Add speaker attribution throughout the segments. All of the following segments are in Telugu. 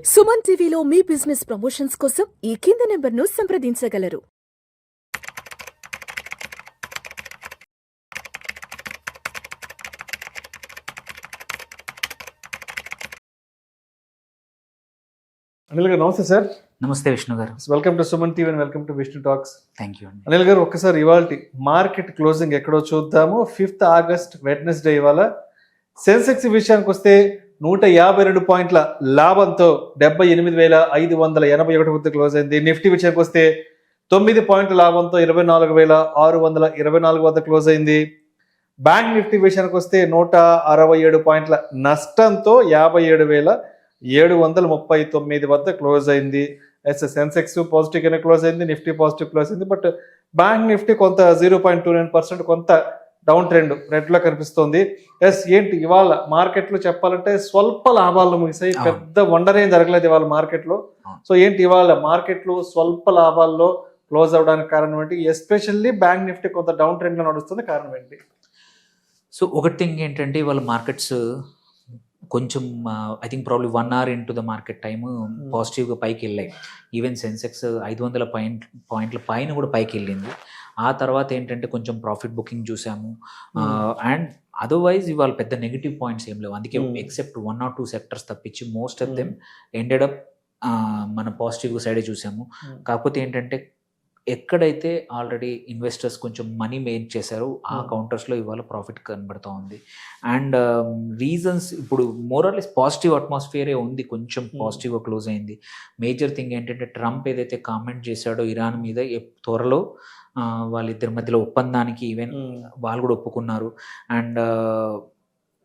Speaker 1: సుమన్ టీవీలో మీ బిజినెస్ ప్రమోషన్స్ కోసం ఈ కింది నెంబర్ను సంప్రదించగలరు.
Speaker 2: అనిల్ గారు నమస్తే సార్.
Speaker 3: నమస్తే విష్ణు గారు.
Speaker 2: Welcome to Suman TV and welcome to Vishnu talks.
Speaker 3: Thank you అండి.
Speaker 2: అనిల్ గారు ఒక్కసారి ఇవాళ మార్కెట్ క్లోజింగ్ ఎక్కడో చూద్దాము. 5th ఆగస్ట్ వెడ్నెస్డే ఇవాళ. సెన్సెక్స్ విషయానికి వస్తే 152 పాయింట్ల లాభంతో 78,581 వద్ద క్లోజ్ అయింది. నిఫ్టీ విషయానికి వస్తే 9 పాయింట్ల లాభంతో 24,624 వద్ద క్లోజ్ అయింది. బ్యాంక్ నిఫ్టీ విషయానికి వస్తే 167 పాయింట్ల నష్టంతో 57,739 వద్ద క్లోజ్ అయింది. సెన్సెక్స్ పాజిటివ్ గానే క్లోజ్ అయింది, నిఫ్టీ పాజిటివ్ క్లోజ్ అయింది. బట్ బ్యాంక్ నిఫ్టీ కొంత 0.29% కొంత డౌన్ ట్రెండ్ రెడ్ లో కనిపిస్తోంది. ఏంటి ఇవాళ మార్కెట్ లో చెప్పాలంటే స్వల్ప లాభాల్లో ముగిసాయి. పెద్ద వండర్ ఏం జరగలేదు ఇవాళ మార్కెట్ లో. సో ఏంటి ఇవాళ మార్కెట్ లో స్వల్ప లాభాల్లో క్లోజ్ అవడానికి కారణం ఏంటి? ఎస్పెషల్లీ బ్యాంక్ నిఫ్టీ కొంత డౌన్ ట్రెండ్ లో నడుస్తుంది, కారణం ఏంటి?
Speaker 3: సో ఒకటి థింగ్ ఏంటంటే ఇవాళ మార్కెట్స్ కొంచెం I think probably 1 hour into the market time పాజిటివ్గా పైకి వెళ్ళాయి. ఈవెన్ సెన్సెక్స్ 500 పాయింట్ల పైన కూడా పైకి వెళ్ళింది. ఆ తర్వాత ఏంటంటే కొంచెం ప్రాఫిట్ బుకింగ్ చూసాము. అండ్ అదర్వైజ్ ఇవాళ పెద్ద నెగిటివ్ పాయింట్స్ ఏం లేవు. అందుకే ఎక్సెప్ట్ 1 or 2 సెక్టర్స్ తప్పించి most of them ended up మన పాజిటివ్ సైడే చూసాము. కాకపోతే ఏంటంటే ఎక్కడైతే ఆల్రెడీ ఇన్వెస్టర్స్ కొంచెం మనీ మేక్ చేశారో ఆ కౌంటర్స్లో ఇవాళ ప్రాఫిట్ కనబడుతూ ఉంది. అండ్ రీజన్స్ ఇప్పుడు మోరల్లెస్ పాజిటివ్ అట్మాస్ఫియరే ఉంది, కొంచెం పాజిటివ్గా క్లోజ్ అయింది. మేజర్ థింగ్ ఏంటంటే ట్రంప్ ఏదైతే కామెంట్ చేశాడో ఇరాన్ మీద త్వరలో వాళ్ళిద్దరి మధ్యలో ఒప్పందానికి ఈవెన్ వాళ్ళు కూడా ఒప్పుకున్నారు. అండ్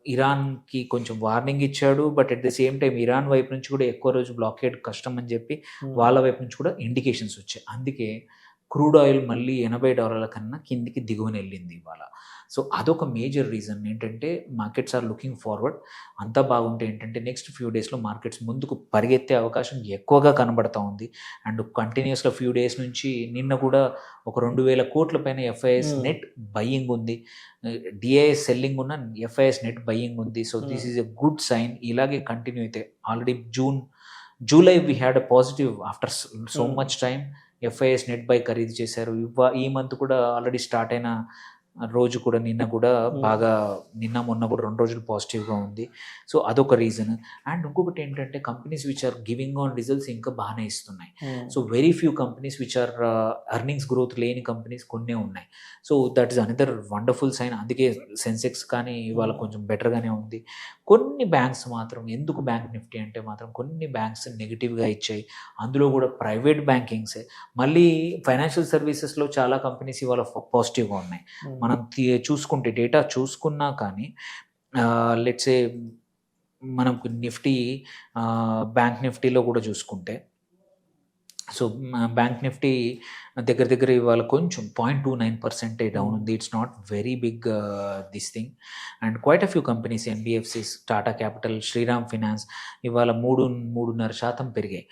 Speaker 3: ఇరాన్కి కొంచెం వార్నింగ్ ఇచ్చాడు. But at the same time Iran వైపు నుంచి కూడా ఎక్కువ రోజు బ్లాకేడ్ కష్టం అని చెప్పి వాళ్ళ వైపు నుంచి కూడా ఇండికేషన్స్ వచ్చాయి. అందుకే క్రూడ్ ఆయిల్ మళ్ళీ $80 కన్నా కిందికి దిగువని వెళ్ళింది ఇవాళ. సో అదొక మేజర్ రీజన్ ఏంటంటే మార్కెట్స్ ఆర్ లుకింగ్ ఫార్వర్డ్. అంతా బాగుంటే ఏంటంటే నెక్స్ట్ ఫ్యూ డేస్లో మార్కెట్స్ ముందుకు పరిగెత్తే అవకాశం ఎక్కువగా కనబడతా ఉంది. అండ్ కంటిన్యూస్గా ఫ్యూ డేస్ నుంచి నిన్న కూడా ఒక 2,000 కోట్ల పైన ఎఫ్ఐఎస్ నెట్ బయ్యింగ్ ఉంది, డిఐఎస్ సెల్లింగ్ ఉన్న ఎఫ్ఐఎస్ నెట్ బయ్యింగ్ ఉంది. So this is a good sign. ఇలాగే కంటిన్యూ అయితే already July we had a positive after so much time. FIs net buy ఖరీదు చేశారు. ఈ మంత్ కూడా ఆల్రెడీ స్టార్ట్ అయిన రోజు కూడా నిన్న కూడా బాగా నిన్న మొన్న కూడా 2 రోజులు పాజిటివ్గా ఉంది. సో అదొక రీజన్. అండ్ ఇంకొకటి ఏంటంటే companies which are giving on results ఇంకా బాగానే ఇస్తున్నాయి. So very few companies which are earnings growth లేని కంపెనీస్ కొన్నే ఉన్నాయి. So that is another wonderful sign. అందుకే సెన్సెక్స్ కానీ ఇవాళ కొంచెం బెటర్గానే ఉంది. కొన్ని బ్యాంక్స్ మాత్రం, ఎందుకు బ్యాంక్ నిఫ్టీ అంటే మాత్రం కొన్ని బ్యాంక్స్ నెగిటివ్గా ఇచ్చాయి. అందులో కూడా ప్రైవేట్ బ్యాంకింగ్సే. మళ్ళీ ఫైనాన్షియల్ సర్వీసెస్లో చాలా కంపెనీస్ ఇవాళ పాజిటివ్గా ఉన్నాయి. మనం చూసుకుంటే డేటా చూసుకున్నా కానీ లెట్సే మనకు నిఫ్టీ బ్యాంక్ నిఫ్టీలో కూడా చూసుకుంటే, సో బ్యాంక్ నిఫ్టీ దగ్గర ఇవాళ కొంచెం 0.29% డౌన్ ఉంది. It's not very big this thing. And quite a few companies, NBFCs, Tata Capital, Shriram Finance ఇవాళ 3.5% పెరిగాయి.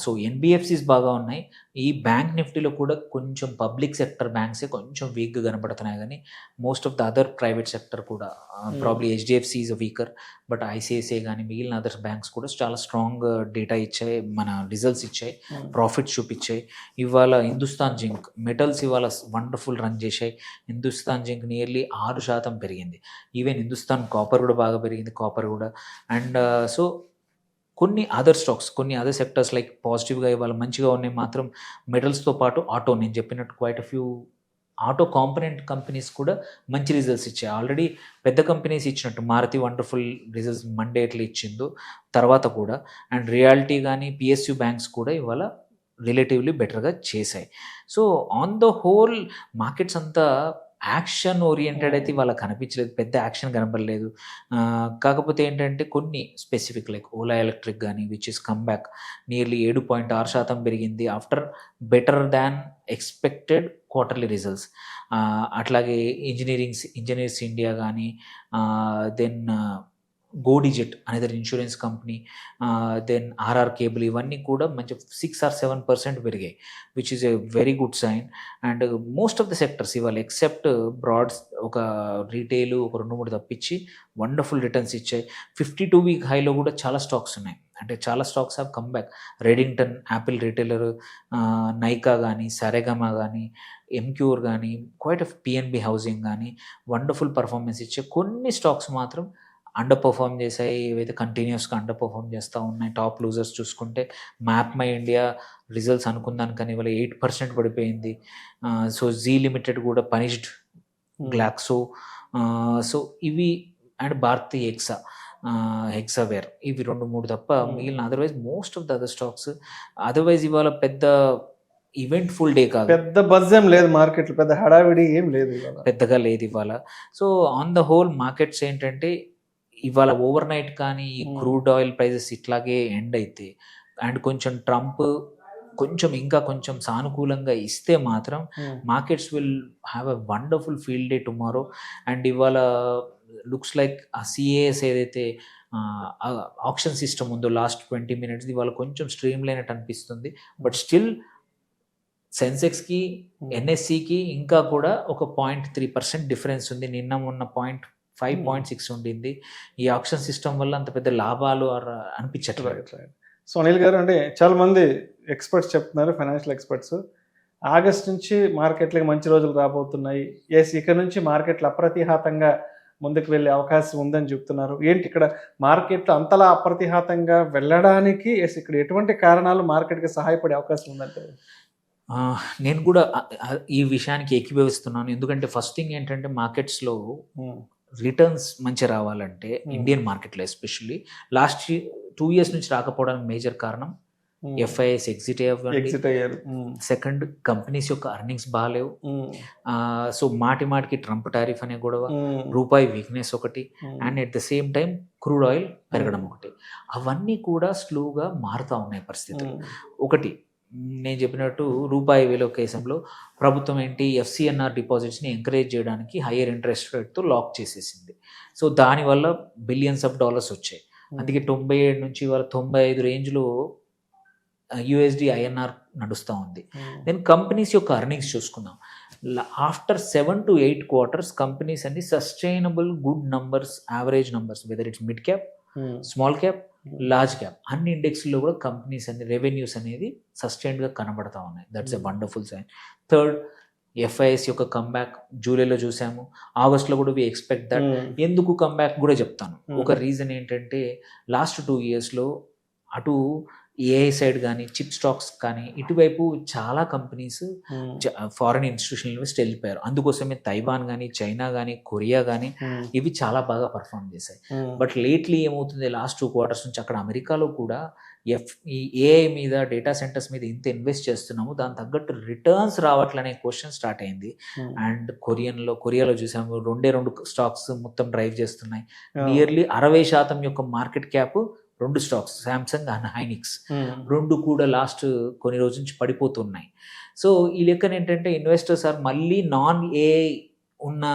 Speaker 3: సో ఎన్బిఎఫ్సిస్ బాగా ఉన్నాయి. ఈ బ్యాంక్ నిఫ్టీలో కూడా కొంచెం పబ్లిక్ సెక్టర్ బ్యాంక్సే కొంచెం వీక్గా కనబడుతున్నాయి, కానీ most of the other private sector కూడా probably HDFC is weaker. But ICICI కానీ మిగిలిన అదర్స్ బ్యాంక్స్ కూడా చాలా స్ట్రాంగ్ డేటా ఇచ్చాయి, మన రిజల్ట్స్ ఇచ్చాయి, ప్రాఫిట్స్ చూపించాయి. ఇవాళ హిందుస్థాన్ జింక్ మెటల్స్ ఇవాళ వండర్ఫుల్ రన్ చేశాయి. హిందుస్థాన్ జింక్ నియర్లీ 6% పెరిగింది. ఈవెన్ హిందుస్థాన్ కాపర్ కూడా బాగా పెరిగింది, కాపర్ కూడా. అండ్ సో కొన్ని అదర్ స్టాక్స్, కొన్ని అదర్ సెక్టర్స్ లైక్ పాజిటివ్గా ఇవాళ మంచిగా ఉన్నాయి మాత్రం మెటల్స్తో పాటు ఆటో, నేను చెప్పినట్టు quite a few auto component companies కూడా మంచి రిజల్ట్స్ ఇచ్చాయి. ఆల్రెడీ పెద్ద కంపెనీస్ ఇచ్చినట్టు మారుతి వండర్ఫుల్ రిజల్ట్స్ మండే ఎట్లా ఇచ్చిందో తర్వాత కూడా. అండ్ రియాలిటీ కానీ పిఎస్యు బ్యాంక్స్ కూడా ఇవాళ రిలేటివ్లీ బెటర్గా చేశాయి. So on the whole markets అంతా యాక్షన్ ఓరియంటెడ్ అయితే వాళ్ళ కనిపించలేదు, పెద్ద యాక్షన్ కనపడలేదు. కాకపోతే ఏంటంటే కొన్ని స్పెసిఫిక్ లైక్ ఓలా ఎలక్ట్రిక్ కానీ which is come back nearly 7.6% పెరిగింది after better than expected quarterly results. అట్లాగే ఇంజనీర్స్ ఇండియా కానీ, దెన్ గోడిజెట్ అనేది insurance company, then RR Kabel, ఇవన్నీ కూడా మంచి 6 or 7% పెరిగాయి, which is a very good sign. And most of the sectors ఇవాళ ఎక్సెప్ట్ బ్రాడ్స్ ఒక రీటైల్ ఒక 2-3 తప్పించి వండర్ఫుల్ రిటర్న్స్ ఇచ్చాయి. 52-week హైలో కూడా చాలా స్టాక్స్ ఉన్నాయి. అంటే చాలా stocks have come back. Redington, Apple retailer, Nykaa కానీ, సరెగమా కానీ, ఎంక్యూర్ కానీ, క్వైట్ ఆఫ్ పిఎన్బి హౌసింగ్ కానీ వండర్ఫుల్ పర్ఫార్మెన్స్ ఇచ్చే కొన్ని స్టాక్స్ మాత్రం అండర్ పర్ఫామ్ చేశాయి. ఏవైతే కంటిన్యూస్గా అండర్ పర్ఫామ్ చేస్తూ ఉన్నాయి. టాప్ లూజర్స్ చూసుకుంటే మ్యాప్ మై ఇండియా రిజల్ట్స్ అనుకుందాను కానీ ఇవాళ 8% పడిపోయింది. సో జీ లిమిటెడ్ కూడా పనిష్డ్ గ్లాక్సో. సో ఇవి అండ్ భారతీ హెక్సావేర్ ఇవి 2-3 తప్ప మిగిలిన otherwise most of the other stocks otherwise ఇవాళ పెద్ద ఈవెంట్ ఫుల్ డే కాదు,
Speaker 2: పెద్ద బజ్ ఏం లేదు మార్కెట్లో, పెద్ద హడావిడి ఏం లేదు
Speaker 3: పెద్దగా లేదు ఇవాళ. So on the whole markets ఏంటంటే ఇవాళ ఓవర్ నైట్ కానీ ఈ క్రూడ్ ఆయిల్ ప్రైజెస్ ఇట్లాగే ఎండ్ అయితే అండ్ కొంచెం ట్రంప్ ఇంకా కొంచెం సానుకూలంగా ఇస్తే మాత్రం markets will have a wonderful field day tomorrow. And ఇవాళ లుక్స్ లైక్ ఆ సిఏఎస్ ఏదైతే ఆప్షన్ సిస్టమ్ ఉందో లాస్ట్ 20 minutes ఇవాళ కొంచెం స్ట్రీమ్ లైనట్టు అనిపిస్తుంది. బట్ స్టిల్ సెన్సెక్స్కి ఎన్ఎస్సికి ఇంకా కూడా ఒక 0.3% డిఫరెన్స్ ఉంది. నిన్న మొన్న 5.6 ఉండింది. ఈ ఆప్షన్ సిస్టమ్ వల్ల అంత పెద్ద లాభాలు అనిపించట్లేదు.
Speaker 2: సో అనిల్ గారు, అంటే చాలా మంది ఎక్స్పర్ట్స్ చెప్తున్నారు, ఫైనాన్షియల్ ఎక్స్పర్ట్స్, ఆగస్ట్ నుంచి మార్కెట్లకి మంచి రోజులు రాబోతున్నాయి, ఇక్కడ నుంచి మార్కెట్లు అప్రతిహాతంగా ముందుకు వెళ్ళే అవకాశం ఉందని చెప్తున్నారు. ఏంటి ఇక్కడ మార్కెట్లు అంతలా అప్రతిహాతంగా వెళ్ళడానికి ఇక్కడ ఎటువంటి కారణాలు మార్కెట్కి సహాయపడే అవకాశం ఉందంటే?
Speaker 3: నేను కూడా ఈ విషయానికి ఏకీభవిస్తున్నాను. ఎందుకంటే ఫస్ట్ థింగ్ ఏంటంటే మార్కెట్స్లో రిటర్న్స్ మంచి రావాలంటే ఇండియన్ మార్కెట్లో ఎస్పెషల్లీ లాస్ట్ 2 years నుంచి రాకపోవడానికి మేజర్ కారణం ఎఫ్ఐఎస్ ఎగ్జిట్ అయ్యారు. సెకండ్, కంపెనీస్ యొక్క అర్నింగ్స్ బాగాలేవు. సో మాటికి ట్రంప్ టారిఫ్ అనే గొడవ, రూపాయి వీక్నెస్ ఒకటి, and at the same time crude oil పెరగడం ఒకటి. అవన్నీ కూడా స్లోగా మారుతూ ఉన్నాయి పరిస్థితులు. ఒకటి నేను చెప్పినట్టు రూపాయి విలోకేశంలో ప్రభుత్వం ఏంటి ఎఫ్సిఎన్ఆర్ డిపాజిట్స్ని ఎంకరేజ్ చేయడానికి హయ్యర్ ఇంట్రెస్ట్ రేట్తో లాక్ చేసేసింది. సో దానివల్ల బిలియన్స్ ఆఫ్ డాలర్స్ వచ్చాయి. అందుకే 97 నుంచి ఇవాళ 95 రేంజ్లో యుఎస్డి ఐఎన్ఆర్ నడుస్తూ ఉంది. దెన్ కంపెనీస్ యొక్క అర్నింగ్స్ చూసుకుందాం. ఆఫ్టర్ 7 to 8 quarters కంపెనీస్ అన్ని sustainable good numbers, average numbers, whether it's mid cap, small cap, large cap, అన్ని ఇండెక్స్లో కూడా కంపెనీస్ అన్ని రెవెన్యూస్ అనేది సస్టైన్డ్గా కనబడతా ఉన్నాయి. That's a wonderful sign. Third, FIs యొక్క కంబ్యాక్ జూలైలో చూసాము, ఆగస్ట్లో కూడా వి ఎక్స్పెక్ట్ దట్. ఎందుకు కంబ్యాక్ కూడా చెప్తాను. ఒక రీజన్ ఏంటంటే లాస్ట్ 2 yearsలో అటు ఏఐ సైడ్ కానీ చిప్ స్టాక్స్ కానీ ఇటువైపు చాలా కంపెనీస్ ఫారిన్ ఇన్స్టిట్యూషనల్ ఇన్వెస్ట్ వెళ్ళిపోయారు. అందుకోసమే తైవాన్ కానీ, చైనా కానీ, కొరియా కానీ ఇవి చాలా బాగా పర్ఫామ్ చేశాయి. బట్ లేట్లీ ఏమవుతుంది, లాస్ట్ 2 quarters నుంచి అక్కడ అమెరికాలో కూడా ఈ ఏఐ మీద, డేటా సెంటర్స్ మీద ఇంత ఇన్వెస్ట్ చేస్తున్నాము, దాని తగ్గట్టు రిటర్న్స్ రావట్లనే క్వశ్చన్ స్టార్ట్ అయింది. అండ్ కొరియాలో చూసాము 2 స్టాక్స్ మొత్తం డ్రైవ్ చేస్తున్నాయి. నియర్లీ 60% యొక్క market cap 2 stocks, Samsung and Hynix, 2 కూడా లాస్ట్ కొన్ని రోజుల నుంచి పడిపోతున్నాయి. సో ఈ లెక్కన ఏంటంటే ఇన్వెస్టర్స్ ఆర్ మళ్ళీ నాన్ ఏఐ ఉన్న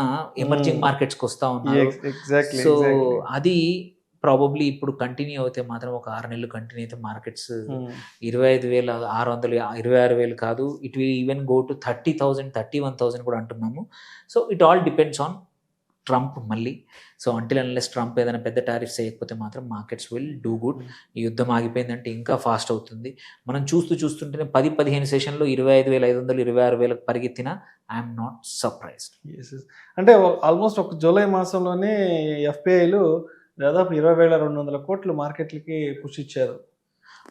Speaker 3: ఎమర్జింగ్ మార్కెట్స్కి వస్తూ ఉన్నారు. సో అది ప్రాబబ్లీ ఇప్పుడు కంటిన్యూ అయితే మాత్రం ఒక 6 నెలలు కంటిన్యూ అయితే మార్కెట్స్ 25,600, 26,000 కాదు, it will even go to 30,000, 31,000 కూడా అంటున్నాము. So it all depends on Trump మళ్ళీ. సో అంటిల్ అన్లెస్ ట్రంప్ ఏదైనా పెద్ద టారిఫ్స్ వేయకపోతే మాత్రం మార్కెట్స్ విల్ డూ గుడ్. ఈ యుద్ధం ఆగిపోయిందంటే ఇంకా ఫాస్ట్ అవుతుంది. మనం చూస్తుంటేనే 10-15 సెషన్లో 25,500, 26,000 పరిగెత్తినా ఐఎమ్ నాట్ సర్ప్రైజ్డ్.
Speaker 2: అంటే ఆల్మోస్ట్ ఒక జూలై మాసంలోనే ఎఫ్పిఐలు దాదాపు 20,200 కోట్లు మార్కెట్లకి పుష్ ఇచ్చారు.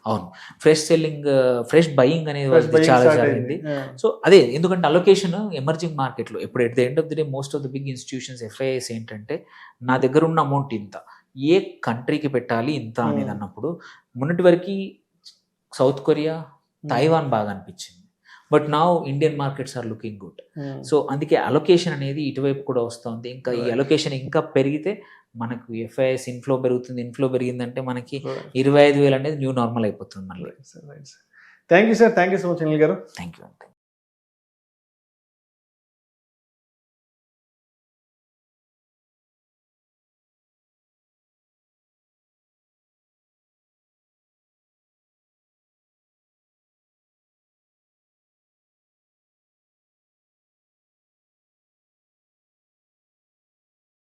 Speaker 3: అవును, ఫ్రెష్ బయింగ్ అనేది చాలా జరిగింది. సో అదే, ఎందుకంటే అలొకేషన్ ఎమర్జింగ్ మార్కెట్లో ఇప్పుడు at the end of the day most of the big institutions FIs ఏంటంటే నా దగ్గర ఉన్న అమౌంట్ ఇంత, ఏ కంట్రీకి పెట్టాలి ఇంత అనేది అన్నప్పుడు మొన్నటి వరకు సౌత్ కొరియా, తైవాన్ బాగా అనిపించింది. But now Indian markets are looking good. So అందుకే అలొకేషన్ అనేది ఇటువైపు కూడా వస్తుంది. ఇంకా ఈ అలొకేషన్ ఇంకా పెరిగితే మనకు ఎఫ్ఐఎస్ ఇన్ఫ్లో పెరిగిందంటే మనకి 25,000 అనేది న్యూ నార్మల్ అయిపోతుంది మళ్ళీ.
Speaker 2: Thank you sir, thank you so much Anil garu.
Speaker 3: Thank you.